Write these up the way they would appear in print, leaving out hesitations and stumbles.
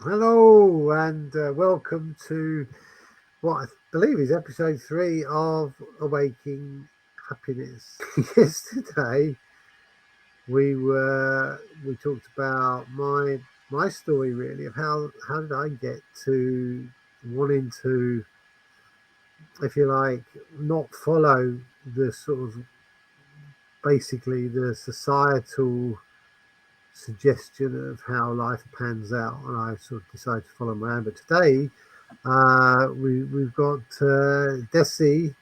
Hello and welcome to what I believe is episode 3 of Awaking Happiness. Yesterday we talked about my story really of how did I get to wanting to, if you like, not follow the sort of basically the societal suggestion of how life pans out, and I sort of decided to follow my own. But today we've got Desi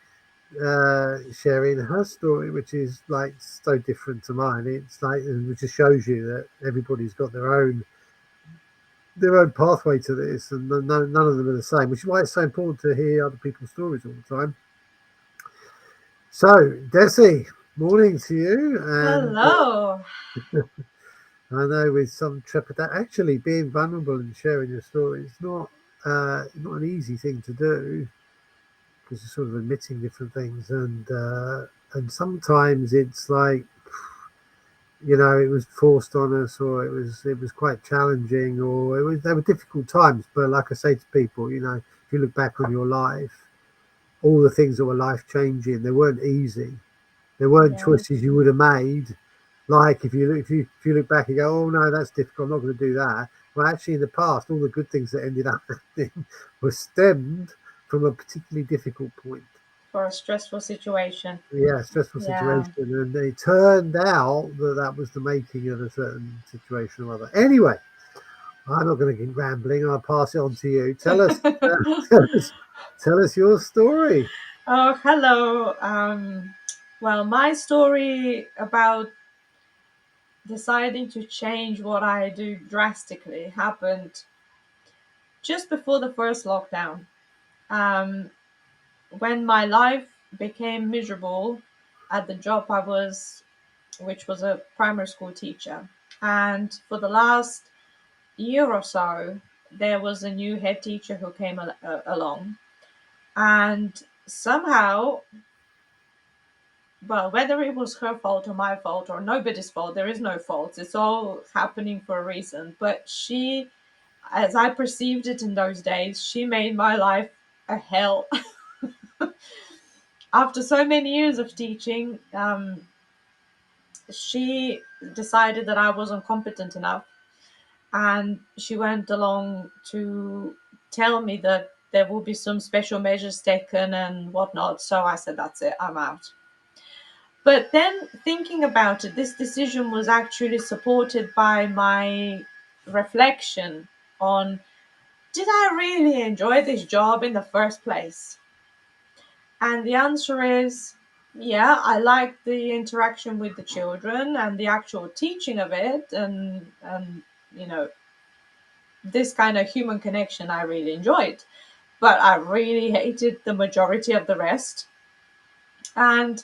sharing her story, which is like so different to mine. It's like, and it just shows you that everybody's got their own pathway to this, and none of them are the same. Which is why it's so important to hear other people's stories all the time. So, Desi, morning to you, and Hello. I know with some trepidation, actually being vulnerable and sharing your story is not an easy thing to do because you're sort of admitting different things, and sometimes it's like, it was forced on us, or it was quite challenging, or there were difficult times. But like I say to people, if you look back on your life, all the things that were life changing, they weren't easy. There weren't Yeah. choices you would have made. Like if you look back and go, oh no, that's difficult. I'm not going to do that. Well, actually, in the past, all the good things that ended up happening were stemmed from a particularly difficult point. For a stressful situation. Yeah, stressful Yeah. situation, and it turned out that that was the making of a certain situation or other. Anyway, I'm not going to keep rambling. I'll pass it on to you. Tell us, tell us your story. Oh, hello. Well, my story about deciding to change what I do drastically happened just before the first lockdown. Um, when my life became miserable at the job I was, which was a primary school teacher. And for the last year or so, there was a new head teacher who came along. And somehow, well, whether it was her fault or my fault or nobody's fault, there is no fault. It's all happening for a reason. But she, as I perceived it in those days, she made my life a hell. After so many years of teaching, she decided that I wasn't competent enough, and she went along to tell me that there will be some special measures taken and whatnot. So I said, that's it, I'm out. But then thinking about it, this decision was actually supported by my reflection on, did I really enjoy this job in the first place? And the answer is, yeah, I liked the interaction with the children and the actual teaching of it, and you know, this kind of human connection I really enjoyed. But I really hated the majority of the rest. And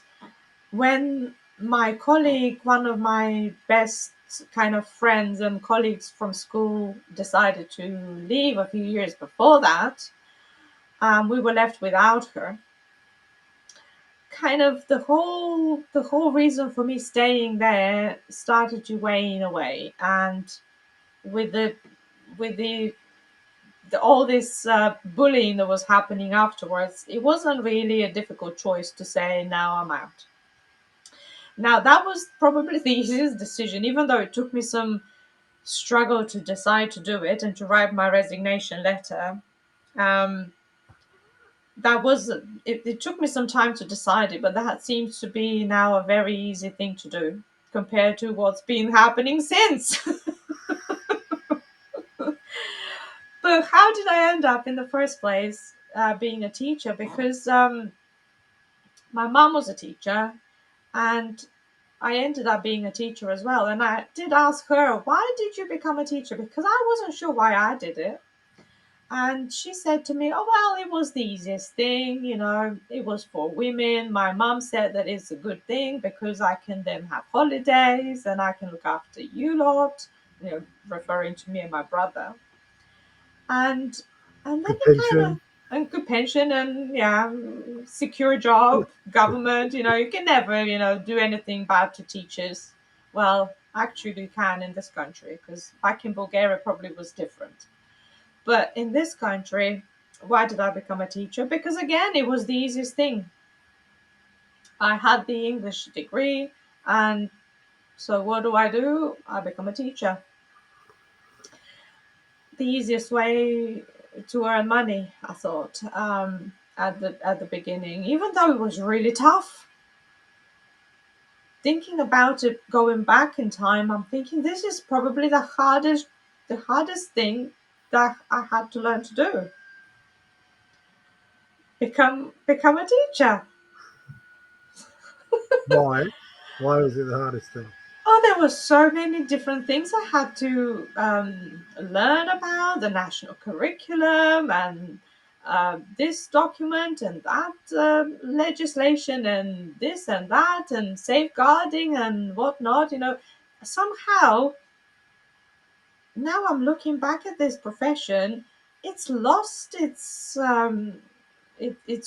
when my colleague, one of my best kind of friends and colleagues from school, decided to leave a few years before that, we were left without her. Kind of the whole reason for me staying there started to wane away, and with the all this bullying that was happening afterwards, it wasn't really a difficult choice to say, now I'm out. Now, that was probably the easiest decision, even though it took me some struggle to decide to do it and to write my resignation letter. Um, that was it took me some time to decide it, but that seems to be now a very easy thing to do compared to what's been happening since. But how did I end up in the first place being a teacher? Because my mom was a teacher, and I ended up being a teacher as well. And I did ask her, why did you become a teacher? Because I wasn't sure why I did it. And she said to me, oh, well, it was the easiest thing. It was for women. My mom said that it's a good thing because I can then have holidays and I can look after you lot, referring to me and my brother. And and then Good it kind of, pension. and good pension, and yeah, secure job, government. You can never, do anything bad to teachers. Well, actually, you can in this country, because back in Bulgaria probably was different. But in this country, why did I become a teacher? Because again, it was the easiest thing. I had the English degree, and so what do? I become a teacher. The easiest way to earn money, I thought, at the beginning, even though it was really tough. Thinking about it, going back in time, I'm thinking this is probably the hardest thing that I had to learn to do. Become a teacher. Why? Why was it the hardest thing? Oh, there were so many different things I had to learn about the national curriculum and this document and that legislation and this and that and safeguarding and whatnot. Somehow now I'm looking back at this profession, it's lost its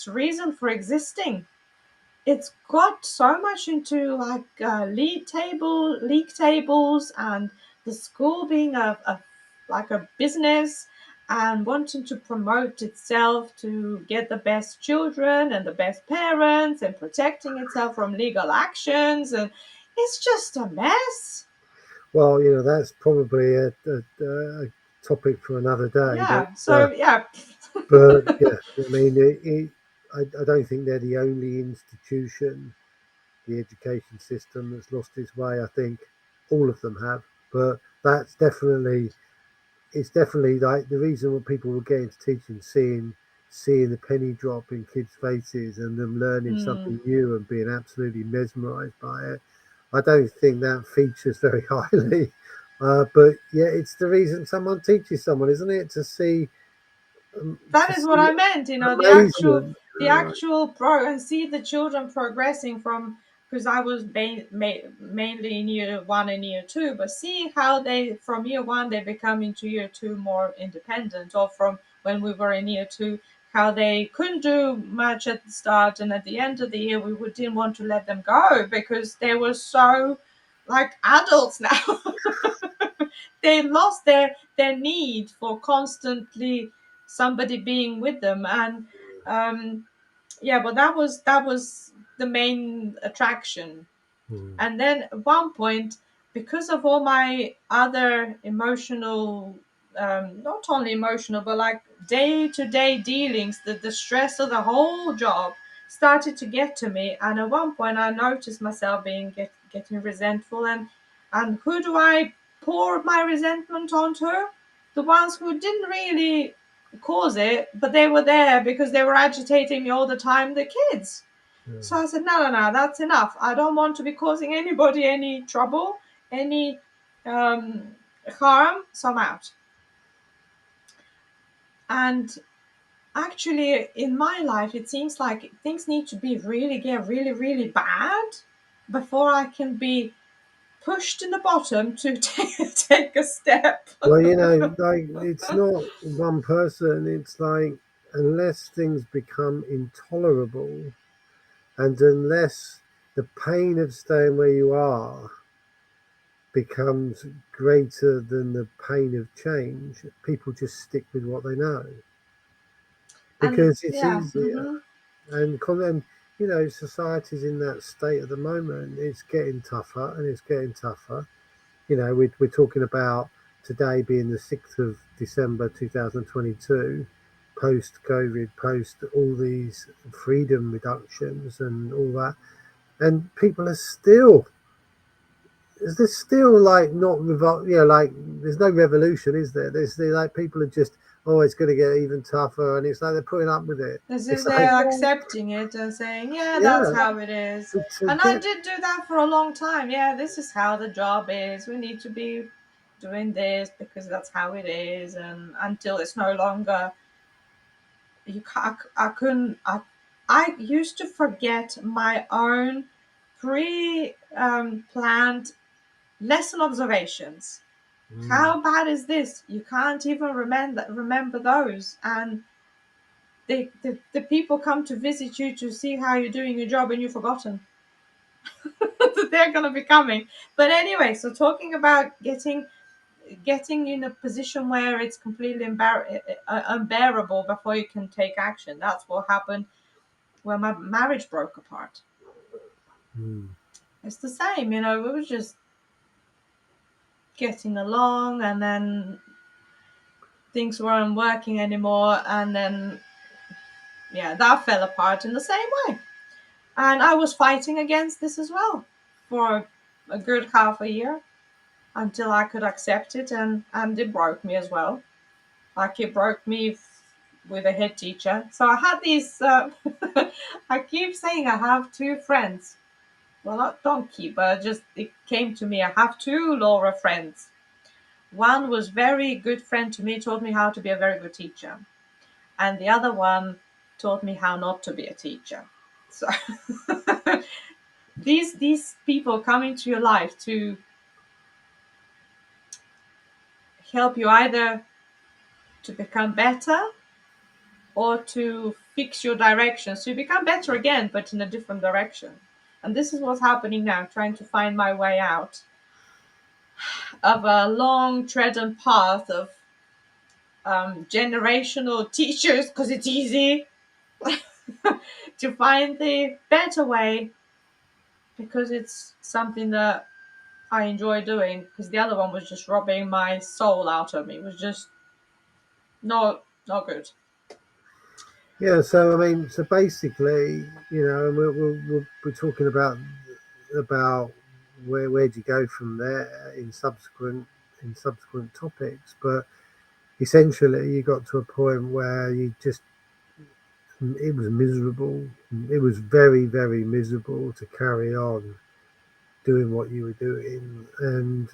reason for existing. It's got so much into like league tables and the school being a like a business and wanting to promote itself to get the best children and the best parents and protecting itself from legal actions, and it's just a mess. Well, that's probably a topic for another day. Yeah, so yeah. But yeah, I mean, I don't think they're the only institution, the education system, that's lost its way. I think all of them have, but that's definitely it's definitely like the reason why people will get into teaching, seeing the penny drop in kids' faces and them learning Mm. something new and being absolutely mesmerised by it. I don't think that features very highly. But yeah, it's the reason someone teaches someone, isn't it? That To is what see I meant, amazement. the actual pro, and see the children progressing from, because I was mainly in year one and year two, but seeing how they from year one they become into year two more independent, or from when we were in year two, how they couldn't do much at the start, and at the end of the year didn't want to let them go because they were so like adults now. They lost their need for constantly somebody being with them, and um yeah, but that was the main attraction. Mm. And then at one point, because of all my other emotional, not only emotional, but like day to day dealings, the stress of the whole job started to get to me. And at one point, I noticed myself getting resentful. And who do I pour my resentment onto? The ones who didn't really cause it, but they were there because they were agitating me all the time, the kids. Yeah. So I said, no, no, no, that's enough. I don't want to be causing anybody any trouble, any um, harm, so I'm out. And actually, in my life, it seems like things need to get really, really bad before I can be pushed in the bottom to take a step. Well, like it's not one person. It's like unless things become intolerable and unless the pain of staying where you are becomes greater than the pain of change, people just stick with what they know And because it's yeah, easier. And society's in that state at the moment. It's getting tougher and it's getting tougher. We're talking about today being the 6th of December 2022, post COVID, post all these freedom reductions and all that. And people are still, there's still like not revolt, like there's no revolution, is there? They're like people are just, oh, it's going to get even tougher. And it's like they're putting up with it. as if It's like, they're accepting it and saying, yeah, that's yeah, how it is. to And I get, did do that for a long time. Yeah, this is how the job is. We need to be doing this because that's how it is. And until it's no longer, I couldn't, I used to forget my own pre planned lesson observations. mm, How bad is this? You can't even remember those. And the people come to visit you to see how you're doing your job, and you've forgotten that they're going to be coming. But anyway, so talking about getting getting in a position where it's completely unbearable before you can take action. That's what happened when my marriage broke apart. Mm. It's the same, we were just getting along, and then things weren't working anymore, and then, yeah, that fell apart in the same way. And I was fighting against this as well for a good half a year until I could accept it, and it broke me as well. Like, it broke me with a head teacher. So I had these. I keep saying I have two friends. Well, not don't keep, but just it came to me. I have two Laura friends. One was very good friend to me, taught me how to be a very good teacher, and the other one taught me how not to be a teacher. So these people come into your life to help you either to become better or to fix your direction so you become better again, but in a different direction. And this is what's happening now, trying to find my way out of a long trodden path of generational teachers, because it's easy to find the better way, because it's something that I enjoy doing, because the other one was just robbing my soul out of me. It was just not good. Yeah, so I mean, so basically, and we're talking about where'd you go from there in subsequent topics, but essentially, you got to a point where you just it was miserable. It was very, very miserable to carry on doing what you were doing, and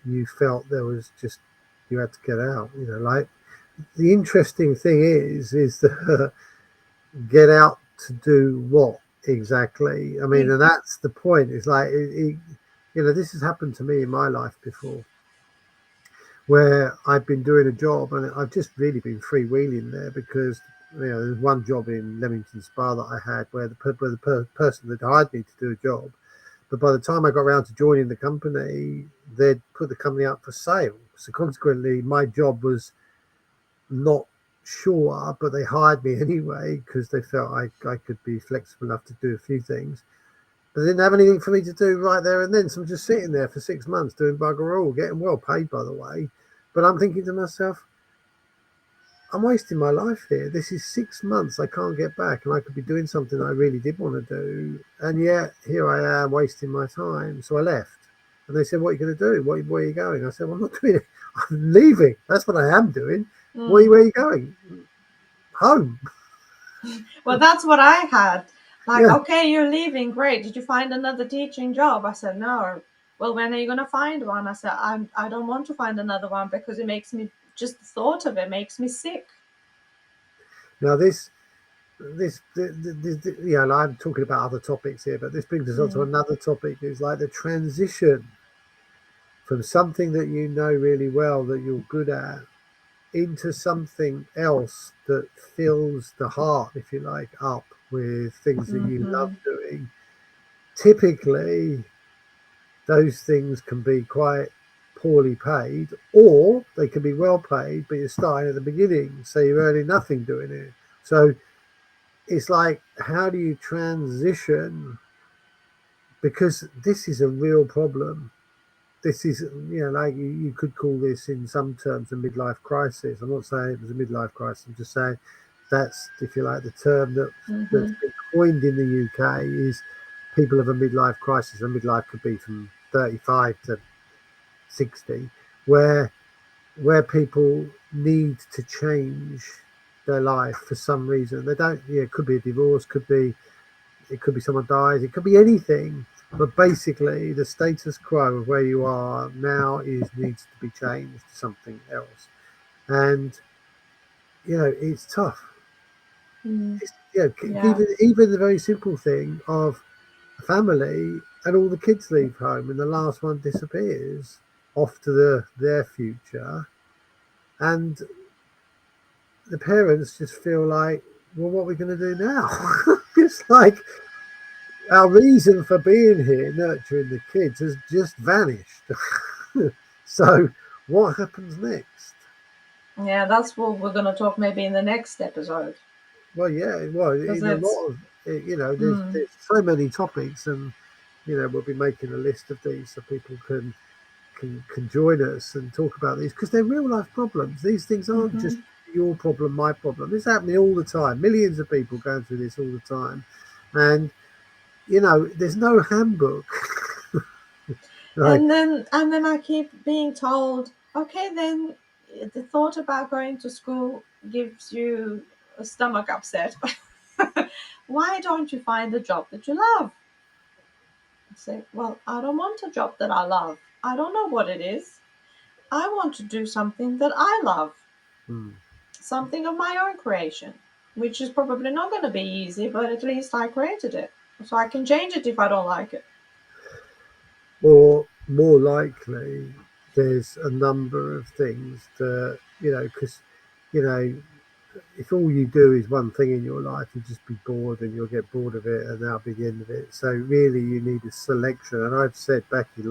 you felt there was just you had to get out. Like the interesting thing is that get out to do what exactly? I mean, and that's the point. It's like this has happened to me in my life before, where I've been doing a job and I've just really been freewheeling there because there's one job in Leamington Spa that I had where the person that hired me to do a job, but by the time I got around to joining the company, they'd put the company up for sale. So consequently, my job was not sure, but they hired me anyway because they felt I could be flexible enough to do a few things. But they didn't have anything for me to do right there and then. So I'm just sitting there for 6 months doing bugger all, getting well paid, by the way. But I'm thinking to myself, I'm wasting my life here. This is 6 months I can't get back, and I could be doing something I really did want to do. And yet here I am wasting my time. So I left. And they said, "What are you going to do? Where are you going?" I said, "Well, I'm not doing it. I'm leaving. That's what I am doing." Mm. Where are you going? Home. Well, that's what I had. Like, Yeah. okay, you're leaving. Great. Did you find another teaching job? I said, no. Well, when are you going to find one? I said, I don't want to find another one because it makes me, just the thought of it makes me sick. Now this yeah, I'm talking about other topics here, but this brings us on to Mm. another topic. Is like the transition from something that you know really well that you're good at into something else that fills the heart, if you like, up with things that you love Mm-hmm. doing. Typically, those things can be quite poorly paid, or they can be well paid, but you're starting at the beginning, so you're earning nothing doing it. So it's like, how do you transition? Because this is a real problem. This is, like you could call this in some terms a midlife crisis. I'm not saying it was a midlife crisis. I'm just saying that's, if you like, the term that's Mm-hmm. been coined in the UK is people have a midlife crisis. A midlife could be from 35 to 60, where people need to change their life for some reason. They don't. It could be a divorce, it could be someone dies, it could be anything. But basically, the status quo of where you are now needs to be changed to something else. And it's tough. Mm. It's, Yeah. even the very simple thing of a family and all the kids leave home and the last one disappears off to their future, and the parents just feel like, well, what are we going to do now? It's like our reason for being here, nurturing the kids, has just vanished. So what happens next? Yeah, that's what we're gonna talk maybe in the next episode Well, yeah, well, because in a it's. lot of, there's Mm, so many topics, and we'll be making a list of these so people can join us and talk about these because they're real life problems. These things aren't just hmm your problem, my problem. It's happening all the time. Millions of people going through this all the time, and there's no handbook. Like, and then I keep being told, okay, then the thought about going to school gives you a stomach upset. Why don't you find a job that you love? I say, well, I don't want a job that I love. I don't know what it is. I want to do something that I love, hmm. something of my own creation, which is probably not going to be easy, but at least I created it. So I can change it if I don't like it. Or more likely, there's a number of things that because you know if all you do is one thing in your life, you'll just be bored and you'll get bored of it, and that'll be the end of it. So really, you need a selection. And I've said back in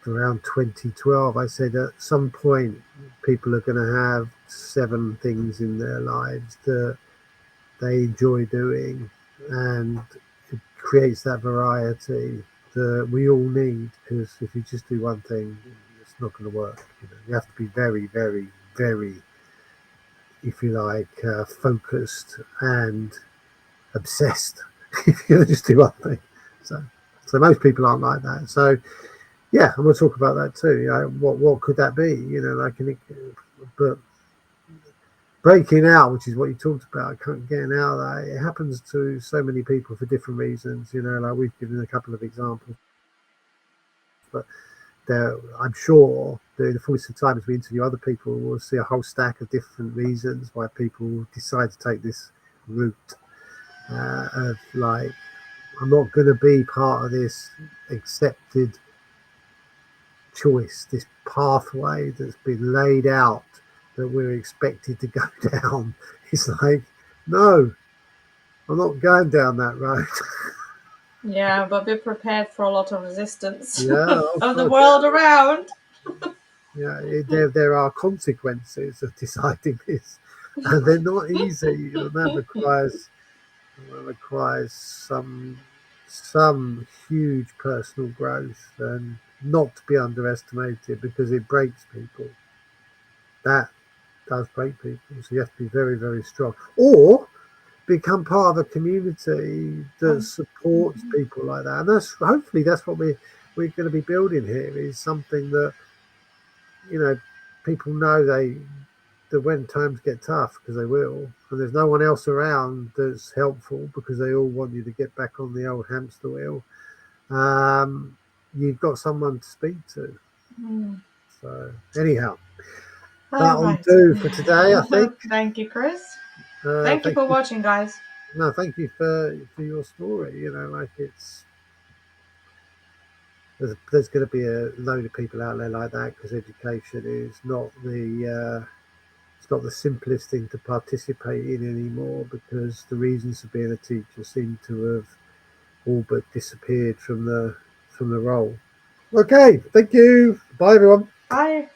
around 2012, I said at some point people are going to have 7 things in their lives that they enjoy doing, and it creates that variety that we all need. Because if you just do one thing, it's not going to work. You have to be very, very, very, if you like, focused and obsessed if you're going to just do one thing. So, so most people aren't like that. So yeah, and we'll talk about that too. What could that be? But breaking out, which is what you talked about, getting out of that, it happens to so many people for different reasons. Like we've given a couple of examples, but I'm sure that in the fullness of time as we interview other people, we'll see a whole stack of different reasons why people decide to take this route of like, I'm not going to be part of this accepted choice, this pathway that's been laid out that we're expected to go down. It's like, no, I'm not going down that road. Yeah, but be prepared for a lot of resistance Yeah, oh of the God, world around. yeah. There are consequences of deciding this, and they're not easy, and that requires some huge personal growth, and not to be underestimated because it breaks people. That does break people, so you have to be very, very strong, or become part of a community that Um, supports mhm. people like that. And that's what we're going to be building here, is something that you know people know that when times get tough, because they will, and there's no one else around that's helpful because they all want you to get back on the old hamster wheel. Um, you've got someone to speak to. Mm. So anyhow, All that'll right. do for today, I think. Thank you, Chris. Thank you Thank for you. watching, guys. No, thank you for your story. Like there's going to be a load of people out there like that because education is not the it's not the simplest thing to participate in anymore, because the reasons for being a teacher seem to have all but disappeared from the role. Okay, thank you. Bye everyone. Bye.